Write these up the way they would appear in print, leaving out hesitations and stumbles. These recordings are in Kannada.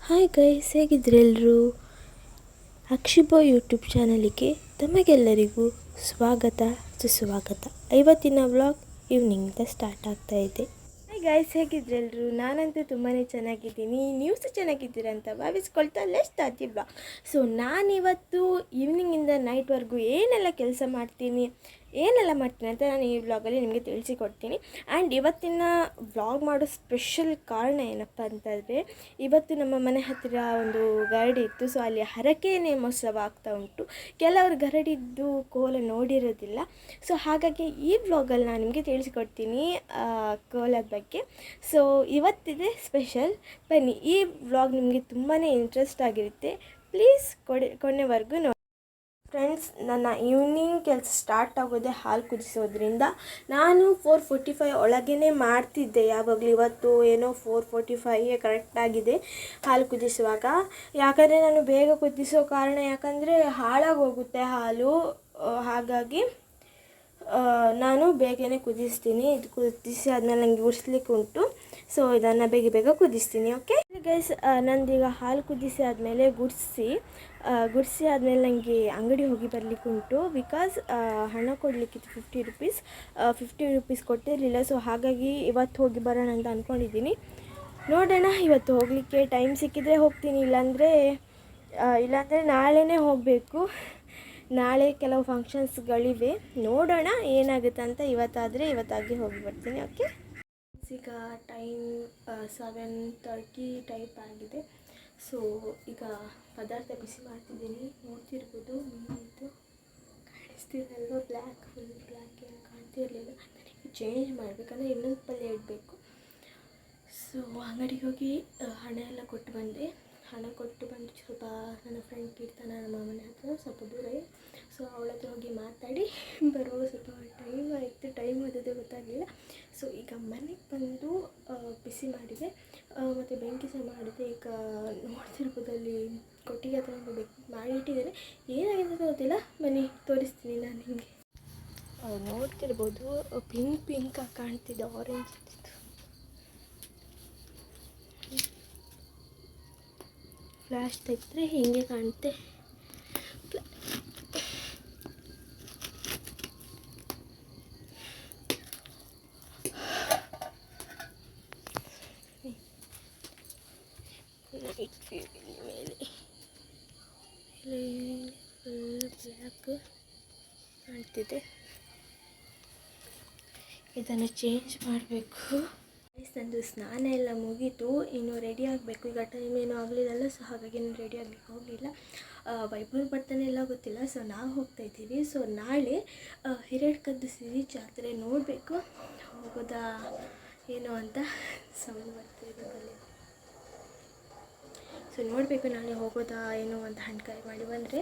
ಹಾಯ್ ಗೈಸ್, ಹೇಗಿದ್ರೆ ಎಲ್ಲರೂ ಅಕ್ಷಿಬೋ ಯೂಟ್ಯೂಬ್ ಚಾನಲಿಗೆ ತಮಗೆಲ್ಲರಿಗೂ ಸ್ವಾಗತ ಸುಸ್ವಾಗತ. ಇವತ್ತಿನ ವ್ಲಾಗ್ ಈವ್ನಿಂಗಿಂದ ಸ್ಟಾರ್ಟ್ ಆಗ್ತಾ ಇದೆ. ಹಾಯ್ ಗೈಸ್, ಹೇಗಿದ್ರೆ ಎಲ್ಲರೂ? ನಾನಂತೂ ತುಂಬಾ ಚೆನ್ನಾಗಿದ್ದೀನಿ, ನೀವು ಸಹ ಚೆನ್ನಾಗಿದ್ದೀರಾ ಅಂತ ಭಾವಿಸ್ಕೊಳ್ತಾ let's start the vlog. So ನಾನಿವತ್ತು ಈವ್ನಿಂಗಿಂದ ನೈಟ್ವರೆಗೂ ಏನೆಲ್ಲ ಕೆಲಸ ಮಾಡ್ತೀನಿ ಅಂತ ನಾನು ಈ ವ್ಲಾಗಲ್ಲಿ ನಿಮಗೆ ತಿಳಿಸಿಕೊಡ್ತೀನಿ. ಆ್ಯಂಡ್ ಇವತ್ತಿನ ವ್ಲಾಗ್ ಮಾಡೋ ಸ್ಪೆಷಲ್ ಕಾರಣ ಏನಪ್ಪ ಅಂತಂದರೆ, ಇವತ್ತು ನಮ್ಮ ಮನೆ ಹತ್ತಿರ ಒಂದು ಗರಡಿ ಇತ್ತು. ಸೊ ಅಲ್ಲಿ ಹರಕೆ ನೇಮೋತ್ಸವ ಆಗ್ತಾ ಉಂಟು. ಕೆಲವರು ಗರಡಿದ್ದು ಕೋಲ ನೋಡಿರೋದಿಲ್ಲ. ಸೊ ಹಾಗಾಗಿ ಈ ವ್ಲಾಗಲ್ಲಿ ನಾನು ನಿಮಗೆ ತಿಳಿಸಿಕೊಡ್ತೀನಿ ಕೋಲದ ಬಗ್ಗೆ. ಸೊ ಇವತ್ತಿದೆ ಸ್ಪೆಷಲ್. ಬನ್ನಿ, ಈ ವ್ಲಾಗ್ ನಿಮಗೆ ತುಂಬಾ ಇಂಟ್ರೆಸ್ಟ್ ಆಗಿರುತ್ತೆ. ಪ್ಲೀಸ್ ಕೊನೆವರೆಗೂ ನೋಡಿ ಫ್ರೆಂಡ್ಸ್. ನನ್ನ ಈವ್ನಿಂಗ್ ಕೆಲಸ ಸ್ಟಾರ್ಟ್ ಆಗೋದೇ ಹಾಲು ಕುದಿಸೋದ್ರಿಂದ. ನಾನು 4:45 ಒಳಗೇ ಮಾಡ್ತಿದ್ದೆ ಯಾವಾಗಲೂ. ಇವತ್ತು ಏನೋ 4:45 ಕರೆಕ್ಟಾಗಿದೆ ಹಾಲು ಕುದಿಸುವಾಗ. ಯಾಕಂದರೆ ನಾನು ಬೇಗ ಕುದಿಸೋ ಕಾರಣ, ಯಾಕಂದರೆ ಹಾಳಾಗೋಗುತ್ತೆ ಹಾಲು. ಹಾಗಾಗಿ ನಾನು ಬೇಗನೆ ಕುದಿಸ್ತೀನಿ. ಇದು ಕುದಿಸಿ ಆದಮೇಲೆ ನನಗೆ ಉಡಿಸ್ಲಿಕ್ಕೆ ಉಂಟು. ಸೊ ಇದನ್ನು ಬೇಗ ಕುದಿಸ್ತೀನಿ. ಓಕೆ ಗೈಸ್, ನಂದೀಗ ಹಾಲು ಕುದಿಸಿ ಆದಮೇಲೆ ಗುಡಿಸಿ ಆದಮೇಲೆ ನನಗೆ ಅಂಗಡಿ ಹೋಗಿ ಬರಲಿಕ್ಕೆ ಉಂಟು. ಬಿಕಾಸ್ ಹಣ ಕೊಡಲಿಕ್ಕಿತ್ತು 50 ರುಪೀಸ್ ಕೊಟ್ಟಿರಲಿಲ್ಲ. ಸೊ ಹಾಗಾಗಿ ಇವತ್ತು ಹೋಗಿ ಬರೋಣ ಅಂತ ಅಂದ್ಕೊಂಡಿದ್ದೀನಿ. ನೋಡೋಣ, ಇವತ್ತು ಹೋಗಲಿಕ್ಕೆ ಟೈಮ್ ಸಿಕ್ಕಿದರೆ ಹೋಗ್ತೀನಿ, ಇಲ್ಲಾಂದರೆ ನಾಳೆನೇ ಹೋಗಬೇಕು. ನಾಳೆ ಕೆಲವು ಫಂಕ್ಷನ್ಸ್ಗಳಿವೆ, ನೋಡೋಣ ಏನಾಗುತ್ತೆ ಅಂತ. ಇವತ್ತಾಗಿ ಹೋಗಿ ಬರ್ತೀನಿ. ಓಕೆ, ಈಗ ಟೈಮ್ 7:30 ಟೈಪ್ ಆಗಿದೆ. ಸೊ ಈಗ ಪದಾರ್ಥ ಬಿಸಿ ಮಾಡ್ತಿದ್ದೀನಿ. ನೋಡ್ತಿರ್ಬೋದು, ಮೀನಿದ್ದು ಕಾಣಿಸ್ತಿರಲ್ವ, ಫುಲ್ ಬ್ಲ್ಯಾಕ್ ಏನು ಕಾಣ್ತಿರಲಿಲ್ಲ. ಚೇಂಜ್ ಮಾಡಬೇಕಂದ್ರೆ ಇನ್ನೊಂದು ಪಲ್ಯ ಇಡಬೇಕು. ಸೊ ಅಂಗಡಿಗೆ ಹೋಗಿ ಹಣ ಎಲ್ಲ ಕೊಟ್ಟು ಬಂದೆ. ಹಣ ಕೊಟ್ಟು ಬಂದು ಸ್ವಲ್ಪ ನನ್ನ ಫ್ರೆಂಡ್ ಕೀರ್ತನ, ನಮ್ಮ ಮನೆ ಹತ್ರ ಸ್ವಲ್ಪ ದೂರ ಇದೆ. ಸೊ ಅವಳ ಹತ್ರ ಹೋಗಿ ಮಾತಾಡಿ ಬರುವಾಗ ಸ್ವಲ್ಪ ಟೈಮ್ ಆಯಿತು. ಟೈಮ್ ಆದದೇ ಗೊತ್ತಾಗಲಿಲ್ಲ. ಸೊ ಈಗ ಮನೆಗೆ ಬಂದು ಬಿಸಿ ಮಾಡಿದೆ ಮತ್ತು ಬೆಂಕಿ ಸಹ ಮಾಡಿದೆ. ಈಗ ನೋಡ್ತಿರ್ಬೋದು, ಅಲ್ಲಿ ಕೊಟ್ಟಿಗೆ ಹತ್ರ ಒಂದು ಮಾಡಿ ಇಟ್ಟಿದ್ದೇನೆ. ಏನಾಗಿದೆ ಅಂತ ಗೊತ್ತಿಲ್ಲ, ಬನ್ನಿ ತೋರಿಸ್ತೀನಿ ನಾನು ನಿಮಗೆ. ನೋಡ್ತಿರ್ಬೋದು, ಪಿಂಕ್ ಕಾಣ್ತಿದ್ದೆ, ಆರೆಂಜ್ ಇದ್ದಿತ್ತು. ಫ್ಲ್ಯಾಶ್ ತೆಗೆದ್ರೆ ಹೀಗೆ ಕಾಣುತ್ತೆ. ನೈಟ್ ವ್ಯೂ ಮೇಲೆ ಫುಲ್ ಬ್ಲ್ಯಾಕ್ ಕಾಣ್ತಿದೆ. ಇದನ್ನು ಚೇಂಜ್ ಮಾಡಬೇಕು. ನಂದು ಸ್ನಾನ ಎಲ್ಲ ಮುಗೀತು, ಇನ್ನು ರೆಡಿ ಆಗಬೇಕು. ಈಗ ಟೈಮ್ ಏನೂ ಆಗಲಿಲ್ಲಲ್ಲ, ಸೊ ಹಾಗಾಗಿ ನಾನು ರೆಡಿ ಆಗಲಿಕ್ಕೆ ಹೋಗಲಿಲ್ಲ. ವೈಭವ್ ಬರ್ತಾನೆ ಎಲ್ಲ ಗೊತ್ತಿಲ್ಲ. ಸೊ ನಾವು ಹೋಗ್ತಾಯಿದ್ದೀವಿ. ಸೊ ನಾಳೆ ಹಿರೇಡ್ಕದ್ದು ಸಿರಿ ಜಾತ್ರೆ ನೋಡಬೇಕು. ಹೋಗೋದಾ ಏನೋ ಅಂತ ಸೌಂಡ್ ಬರ್ತಾಯಿದೆ ಅಲ್ಲಿ. ಸೊ ನೋಡಬೇಕು, ನಾಳೆ ಹೋಗೋದಾ ಏನೋ ಅಂತ ಹಣ್ಕಾಯಿ ಮಾಡಿ ಬಂದರೆ.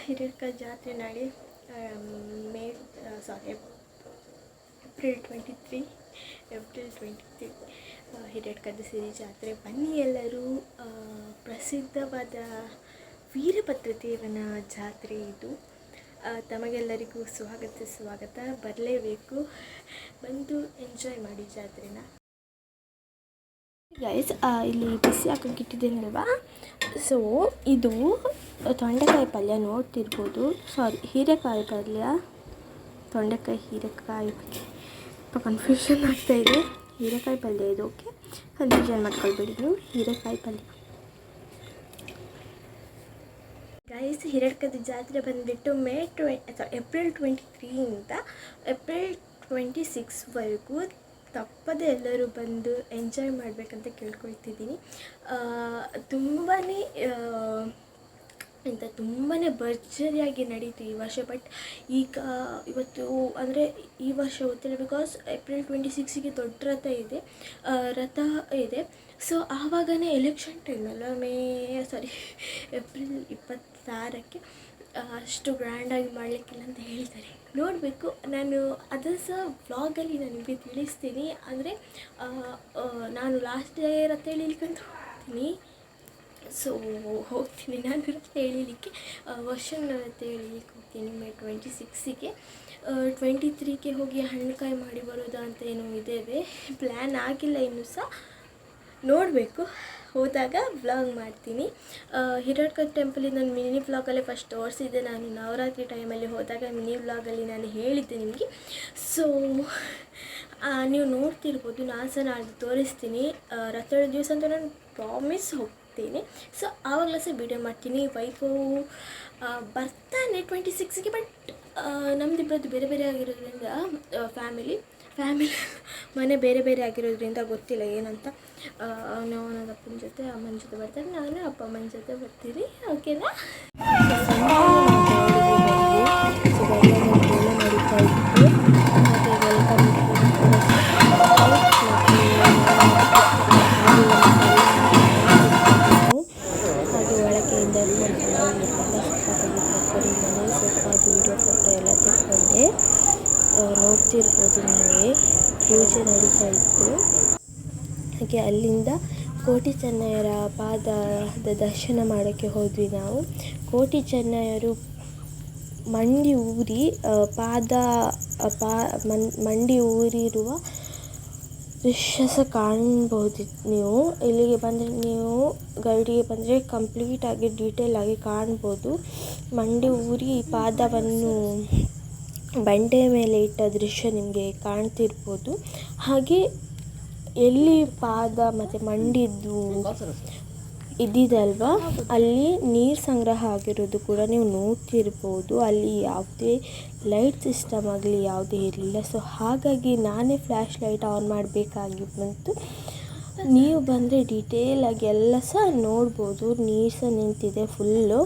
ಹಿರೇಡ್ಕದ ಜಾತ್ರೆ ನಾಳೆ ಏಪ್ರಿಲ್ 23 ಹಿರೇಡ್ಕದ್ದು ಸಿರಿ ಜಾತ್ರೆ. ಬನ್ನಿ ಎಲ್ಲರೂ. ಪ್ರಸಿದ್ಧವಾದ ವೀರಭದ್ರ ದೇವನ ಜಾತ್ರೆ ಇದು. ತಮಗೆಲ್ಲರಿಗೂ ಸ್ವಾಗತ. ಬರಲೇಬೇಕು, ಬಂದು ಎಂಜಾಯ್ ಮಾಡಿ ಜಾತ್ರೆನ. ಗೈಸ್, ಇಲ್ಲಿ ಬಿಸಿ ಹಾಕೋಕೆ ಇಟ್ಟಿದ್ದೇನಲ್ವಾ. ಸೊ ಇದು ತೊಂಡೆಕಾಯಿ ಪಲ್ಯ ನೋಡ್ತಿರ್ಬೋದು. ಹೀರೆಕಾಯಿ ಪಲ್ಯ, ಹೀರೆಕಾಯಿ ಪಲ್ಯ. ಸ್ವಲ್ಪ ಕನ್ಫ್ಯೂಷನ್ ಆಗ್ತಾಯಿದೆ. ಹೀರೆಕಾಯಿ ಪಲ್ಯ ಇದು. ಓಕೆ, ಕನ್ಫ್ಯೂಷನ್ ಮಾಡ್ಕೊಳ್ಬೇಡಿ ನೀವು. ಹೀರೆಕಾಯಿ ಪಲ್ಯ ಗೈಸ್. ಹಿರೇಡ್ಕದ ಜಾತ್ರೆ ಬಂದುಬಿಟ್ಟು ಏಪ್ರಿಲ್ 23 ಏಪ್ರಿಲ್ 26ವರೆಗೂ ತಪ್ಪದೆ ಎಲ್ಲರೂ ಬಂದು ಎಂಜಾಯ್ ಮಾಡಬೇಕಂತ ಕೇಳ್ಕೊಳ್ತಿದ್ದೀನಿ. ತುಂಬಾ ಭರ್ಜರಿಯಾಗಿ ನಡೀತು ಈ ವರ್ಷ. ಬಟ್ ಇವತ್ತು ಅಂದರೆ ಈ ವರ್ಷ ಗೊತ್ತಿಲ್ಲ, ಬಿಕಾಸ್ ಏಪ್ರಿಲ್ 26ಗೆ ದೊಡ್ಡ ರಥ ಇದೆ. ಸೊ ಆವಾಗನೇ ಎಲೆಕ್ಷನ್ ಟೈಮಲ್ಲ, ಏಪ್ರಿಲ್ 26ಕ್ಕೆ ಅಷ್ಟು ಗ್ರ್ಯಾಂಡಾಗಿ ಮಾಡಲಿಕ್ಕಿಲ್ಲ ಅಂತ ಹೇಳ್ತಾರೆ. ನೋಡಬೇಕು. ನಾನು ಅದನ್ನು ಸಹ ವ್ಲಾಗಲ್ಲಿ ನಾನು ನಿಮಗೆ ತಿಳಿಸ್ತೀನಿ. ಅಂದರೆ ನಾನು ಲಾಸ್ಟ್ ಡೇ ರಥ ಎಳೀಲಿಕ್ಕಂತ ಹೋಗ್ತೀನಿ. ಸೊ ಹೋಗ್ತೀನಿ ನಾನು ರಥ ಎಳೀಲಿಕ್ಕೆ. ವರ್ಷನ ರಥ ಎಳೀಲಿಕ್ಕೆ ಹೋಗ್ತೀನಿ ಮೇ 26ಗೆ. 23ಗೆ ಹೋಗಿ ಹಣ್ಣುಕಾಯಿ ಮಾಡಿ ಬರೋದಾ ಅಂತ ಏನೋ ಇದ್ದೇವೆ. ಪ್ಲ್ಯಾನ್ ಆಗಿಲ್ಲ ಇನ್ನೂ ಸಹ, ನೋಡಬೇಕು. ಹೋದಾಗ ವ್ಲಾಗ್ ಮಾಡ್ತೀನಿ. ಹಿರಡ್ಕಲ್ ಟೆಂಪಲಿಗೆ ನಾನು ಮಿನಿ ವ್ಲಾಗಲ್ಲೇ ಫಸ್ಟ್ ತೋರಿಸಿದ್ದೆ. ನಾನು ನವರಾತ್ರಿ ಟೈಮಲ್ಲಿ ಹೋದಾಗ ಮಿನಿ ವ್ಲಾಗಲ್ಲಿ ನಾನು ಹೇಳಿದ್ದೆ ನಿಮಗೆ. ಸೊ ನೀವು ನೋಡ್ತಿರ್ಬೋದು, ನಾನು ಸಹ ನಾಳೆ ತೋರಿಸ್ತೀನಿ. ರಥದ ದಿವಸ ಅಂತ ನಾನು ಪ್ರಾಮಿಸ್ ಹೋಗ್ತೀನಿ. ಸೊ ಆವಾಗಲೂ ಸಹ ವೀಡಿಯೋ ಮಾಡ್ತೀನಿ. ವೈಭವ್ ಬರ್ತಾನೆ 26ಗೆ, ಬಟ್ ನಮ್ಮದಿಬ್ಬರದ್ದು ಬೇರೆ ಬೇರೆ ಆಗಿರೋದ್ರಿಂದ ಫ್ಯಾಮಿಲಿ ಮನೆ ಬೇರೆ ಬೇರೆ ಆಗಿರೋದ್ರಿಂದ ಗೊತ್ತಿಲ್ಲ ಏನಂತ. ನಾವು ನನ್ನ ಅಪ್ಪನ ಜೊತೆ ಅಮ್ಮನ ಜೊತೆ ಬರ್ತಾರೆ, ನಾನು ಅಪ್ಪ ಅಮ್ಮನ ಜೊತೆ ಬರ್ತೀನಿ. ಓಕೆನಾ? ವೀಡಿಯೋ ಫೋಟೋ ಎಲ್ಲ ತೆಕ್ಕೊಂಡೆ. ನೋಡ್ತಿರ್ಬೋದು ನೀವೇ, ಪೂಜೆ ನಡೀತಾ ಇತ್ತು. ಹಾಗೆ ಅಲ್ಲಿಂದ ಕೋಟಿ ಚೆನ್ನಯ್ಯರ ಪಾದದ ದರ್ಶನ ಮಾಡೋಕ್ಕೆ ಹೋದ್ವಿ ನಾವು. ಕೋಟಿ ಚೆನ್ನಯ್ಯರು ಮಂಡಿ ಊರಿ ಮಂಡಿ ಊರಿರುವ ದೃಶ್ಯ ಸಹ ಕಾಣ್ಬೋದು ನೀವು. ಇಲ್ಲಿಗೆ ಬಂದರೆ, ನೀವು ಗೈಡಿಗೆ ಬಂದರೆ ಕಂಪ್ಲೀಟಾಗಿ ಡೀಟೇಲಾಗಿ ಕಾಣ್ಬೋದು. ಮಂಡಿ ಊರಿ ಪಾದವನ್ನು ಬಂಡೆ ಮೇಲೆ ಇಟ್ಟ ದೃಶ್ಯ ನಿಮಗೆ ಕಾಣ್ತಿರ್ಬೋದು. ಹಾಗೆ ಎಲ್ಲಿ ಪಾದ ಮತ್ತು ಮಂಡಿದ್ದು ಇದ್ದಿದಲ್ವ, ಅಲ್ಲಿ ನೀರು ಸಂಗ್ರಹ ಆಗಿರೋದು ಕೂಡ ನೀವು ನೋಡ್ತಿರ್ಬೋದು. ಅಲ್ಲಿ ಯಾವುದೇ ಲೈಟ್ ಸಿಸ್ಟಮ್ ಆಗಲಿ ಯಾವುದೇ ಇರಲಿಲ್ಲ. ಸೊ ಹಾಗಾಗಿ ನಾನೇ ಫ್ಲ್ಯಾಶ್ ಲೈಟ್ ಆನ್ ಮಾಡಬೇಕಾಗಿ ಬಂತು. ನೀವು ಬಂದರೆ ಡೀಟೇಲಾಗಿ ಎಲ್ಲ ಸಹ ನೋಡ್ಬೋದು. ನೀರು ಸಹ ನಿಂತಿದೆ ಫುಲ್ಲು.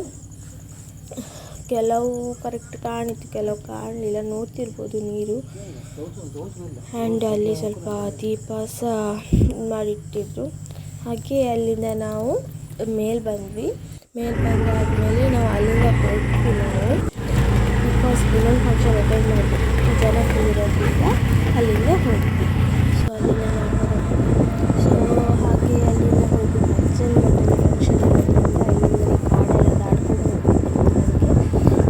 ಕೆಲವು ಕರೆಕ್ಟ್ ಕಾಣಿತ್ತು, ಕೆಲವು ಕಾಣಲಿಲ್ಲ. ನೋಡ್ತಿರ್ಬೋದು ನೀರು. ಆ್ಯಂಡ್ ಅಲ್ಲಿ ಸ್ವಲ್ಪ ದೀಪ ಸಹ ಮಾಡಿಟ್ಟಿದ್ರು. ಹಾಗೆ ಅಲ್ಲಿಂದ ನಾವು ಮೇಲೆ ಬಂದಾದಮೇಲೆ ನಾವು ಅಲ್ಲಿಂದ ಹೊರಟ್ವಿ. ನಾವು ಬಿಕಾಸ್ ಇನ್ನೊಂದು ಫಂಕ್ಷನ್ ಅಟೆಂಡ್ ಮಾಡಬೇಕು, ಜನ ಇರೋದ್ರಿಂದ ಅಲ್ಲಿಂದ ಹೋದ್ವಿ. ಸೊ ಅಲ್ಲಿಂದ ನಾವು ಹೊರಟ್ವಿ. ಸೊ ಹಾಗೆ ಅಲ್ಲಿಂದ ಹೋಗಿ ಅಜ್ಜನ ಮಠದ ಫಂಕ್ಷನ್ ಇರೋದ್ರಿಂದ ಅಲ್ಲಿಂದ ಕಾಡೆಲ್ಲ ದಾಟ್ಕೊಂಡು ಹೋಗ್ಬೇಕು.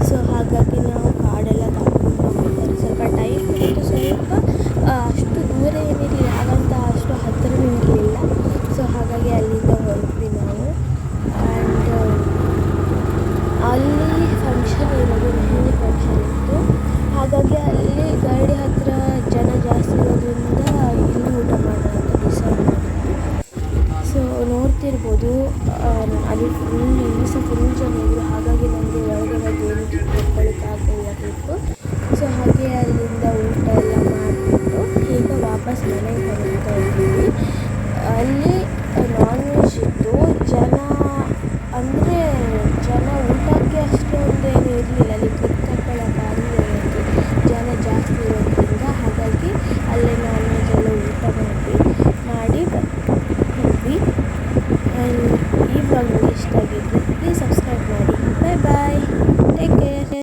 ಸೊ ಹಾಗಾಗಿ ನಾವು ಕಾಡೆಲ್ಲ ದಾಟ್ಕೊಂಡು ಹೋಗ್ಬೇಕಾದ್ರೆ ಸ್ವಲ್ಪ ಟೈಮ್ ಇತ್ತು. ಸ್ವಲ್ಪ ಅಷ್ಟು ದೂರ ಏನಿರಲಿಲ್ಲ, ಹಾಗಂತ ಅಷ್ಟು ಹತ್ತಿರ ನಿಂತಿರಲಿಲ್ಲ. ಸೊ ಹಾಗಾಗಿ ಅಲ್ಲಿಂದ ಹೊರಟ್ವಿ ನಾವು. ಆ್ಯಂಡ್ ಅಲ್ಲಿ ಫಂಕ್ಷನ್ ಇರೋದು, ಮೆಹಂದಿ ಫಂಕ್ಷನ್ ಇತ್ತು. ಹಾಗಾಗಿ ಅಲ್ಲಿ ಗಾಡಿ ಹತ್ತಿರ ಜನ ಜಾಸ್ತಿ ಇರೋದ್ರಿಂದ ಇಲ್ಲಿ ಊಟ ಮಾಡೋಣ ಅಂತ ಡಿಸೈಡ್ ಮಾಡಿದ್ವಿ. ಸೊ ನೋಡ್ತಿರ್ಬೋದು, ಅಲ್ಲಿ ಇಲ್ಲಿ ಸಹ ಫುಲ್ ಜನ ಇದ್ದರು. ಹಾಗಾಗಿ ನನಗೆ ಒಳಗೆ ಏನು ಕೊಡ್ಕೊಳ್ಳಿಕ್ಕಾಗಲಿಲ್ಲ ಟ್ರಿಪ್ಪು. ಸೊ ಹಾಗೆ ಅಲ್ಲಿಂದ ಊಟ ಎಲ್ಲ ಮಾಡಿಬಿಟ್ಟು ಈಗ ವಾಪಸ್ ಮನೆಗೆ ಹೊರಡ್ತಾ ಇದ್ದೀವಿ. ಅಲ್ಲಿ ನಾನ್ ವೆಜ್ ಇತ್ತು. ಜನ ಊಟಕ್ಕೆ ಅಷ್ಟೊಂದೇನು ಇರಲಿಲ್ಲ. ಅಲ್ಲಿ ಕ್ಲಿಕ್ ತಗೊಳ್ಳೋಕ್ಕಾಗಲಿಲ್ಲ, ಜನ ಜಾಸ್ತಿ ಇರೋದ್ರಿಂದ. ಹಾಗಾಗಿ ಅಲ್ಲೇ ನಾನ್ ವೆಜ್ ಎಲ್ಲ ಊಟ ಮಾಡಿ ಬಂದ್ವಿ. ಆ್ಯಂಡ್ ಈ ವ್ಲಾಗ್ ನಿಮಗೆ ಇಷ್ಟ ಆಗಿದ್ದರೆ ಪ್ಲೀಸ್ ಸಬ್ಸ್ಕ್ರೈಬ್ ಮಾಡಿ. ಬಾಯ್ ಬಾಯ್, ಟೇಕ್ ಕೇರ್.